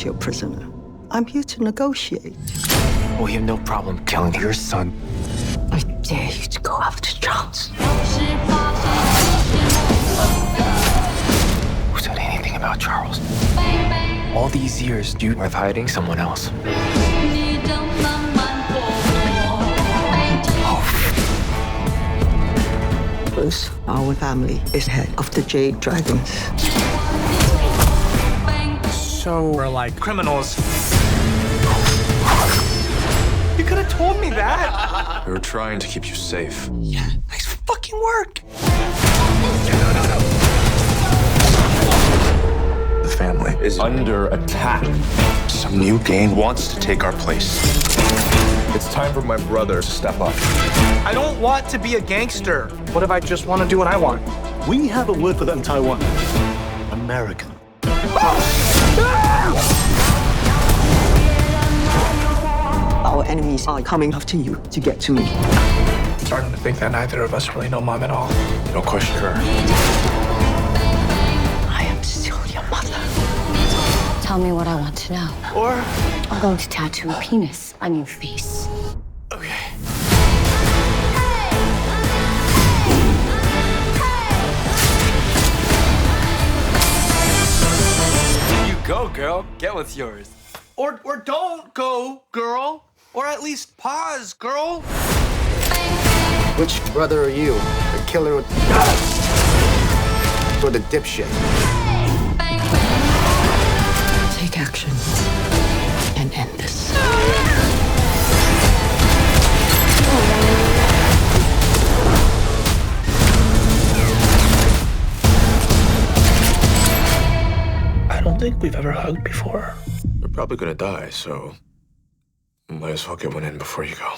your prisoner. I'm here to negotiate. We have no problem killing your son. I dare you to go after Charles. Who said anything about Charles? All these years, you were hiding someone else. Bruce, our family is head of the Jade Dragons. So we're like criminals. You could have told me that. We were trying to keep you safe. Yeah, nice fucking work. The family is under attack. Some new gang wants to take our place. It's time for my brother to step up. I don't want to be a gangster. What if I just want to do what I want? We have a word for that in Taiwan. American. Our enemies are coming after you to get to me. I'm starting to think that neither of us really know Mom at all. Don't question her. I am still your mother. Tell me what I want to know. Or, I'm going to tattoo a penis on your face. okay. You go, girl. Get what's yours. Or don't go, girl. Or at least pause, girl. Which brother are you? The killer or the dipshit? Take action and end this. I don't think we've ever hugged before. We're probably gonna die, so might as well get one in before you go.